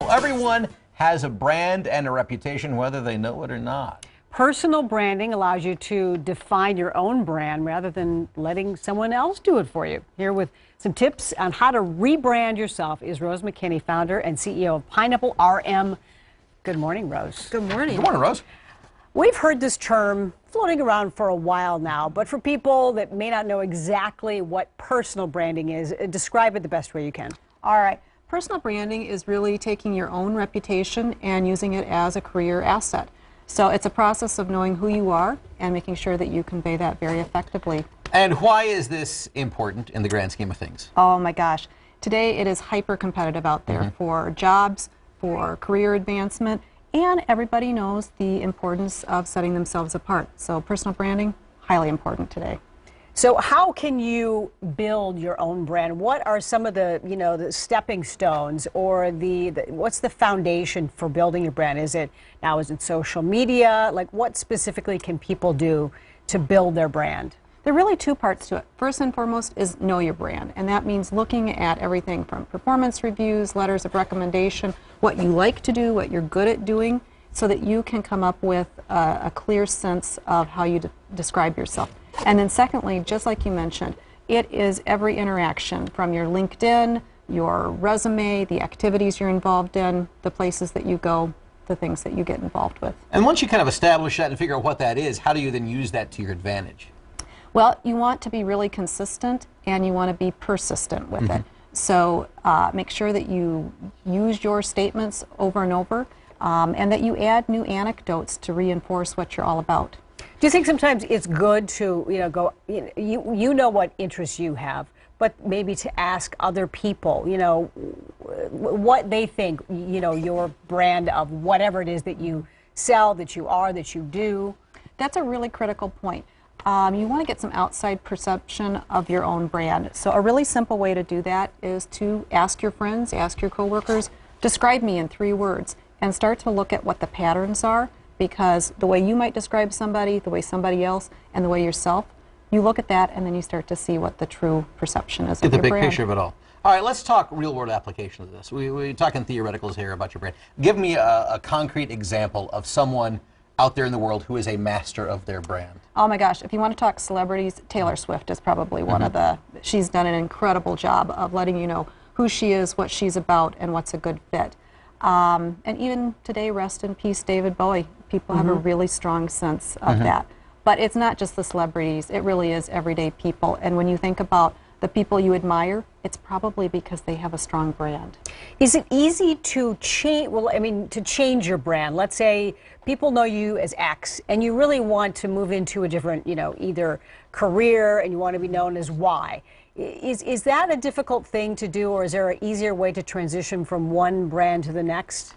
Well, everyone has a brand and a reputation, whether they know it or not. Personal branding allows you to define your own brand rather than letting someone else do it for you. Here with some tips on how to rebrand yourself is Rose McKinney, founder and CEO of Pineapple RM. Good morning, Rose. Good morning. Good morning, Rose. We've heard this term floating around for a while now, but for people that may not know exactly what personal branding is, describe it the best way you can. All right. Personal branding is really taking your own reputation and using it as a career asset. So it's a process of knowing who you are and making sure that you convey that very effectively. And why is this important in the grand scheme of things? Oh my gosh. Today it is hyper competitive out there for jobs, for career advancement, and everybody knows the importance of setting themselves apart. So personal branding, highly important today. So how can you build your own brand? What are some of the, the stepping stones or what's the foundation for building your brand? Is it social media? Like what specifically can people do to build their brand? There are really two parts to it. First and foremost is know your brand, and that means looking at everything from performance reviews, letters of recommendation, what you like to do, what you're good at doing, so that you can come up with a clear sense of how you describe yourself. And then secondly, just like you mentioned, it is every interaction from your LinkedIn, your resume, the activities you're involved in, the places that you go, the things that you get involved with. And once you kind of establish that and figure out what that is, how do you then use that to your advantage? Well, you want to be really consistent and you want to be persistent with it. So make sure that you use your statements over and over and that you add new anecdotes to reinforce what you're all about. Do you think sometimes it's good to, go, you know what interests you have, but maybe to ask other people, what they think, your brand of whatever it is that you sell, that you are, that you do? That's a really critical point. You want to get some outside perception of your own brand. So a really simple way to do that is to ask your friends, ask your coworkers, describe me in 3 words, and start to look at what the patterns are. Because the way you might describe somebody, the way somebody else, and the way yourself, you look at that and then you start to see what the true perception is of your brand. Get the big picture of it all. All right, let's talk real-world application of this. We're talking theoreticals here about your brand. Give me a concrete example of someone out there in the world who is a master of their brand. Oh my gosh, if you want to talk celebrities, Taylor Swift is probably one of the, she's done an incredible job of letting you know who she is, what she's about, and what's a good fit. And even today, rest in peace, David Bowie. People have a really strong sense of that. But it's not just the celebrities, it really is everyday people. And when you think about the people you admire, it's probably because they have a strong brand. Is it easy to change, to change your brand? Let's say people know you as X and you really want to move into a different, either career and you want to be known as Y. Is that a difficult thing to do, or is there an easier way to transition from one brand to the next?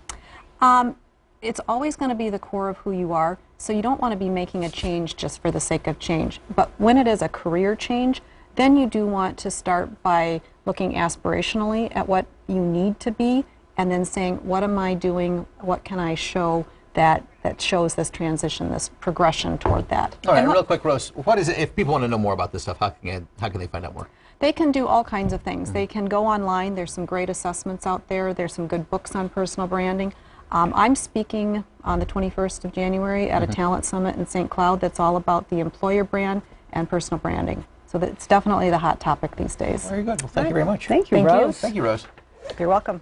It's always going to be the core of who you are, so you don't want to be making a change just for the sake of change. But when it is a career change, then you do want to start by looking aspirationally at what you need to be, and then saying, what am I doing, what can I show that shows this transition, this progression toward that. All right, real quick, Rose, what is it, if people want to know more about this stuff, how can they find out more? They can do all kinds of things. They can go online, there's some great assessments out there, there's some good books on personal branding. I'm speaking on the 21st of January at a talent summit in St. Cloud that's all about the employer brand and personal branding. So that's definitely the hot topic these days. Very good. Well, thank you very much. Thank you, Rose. Thank you, Rose. You're welcome.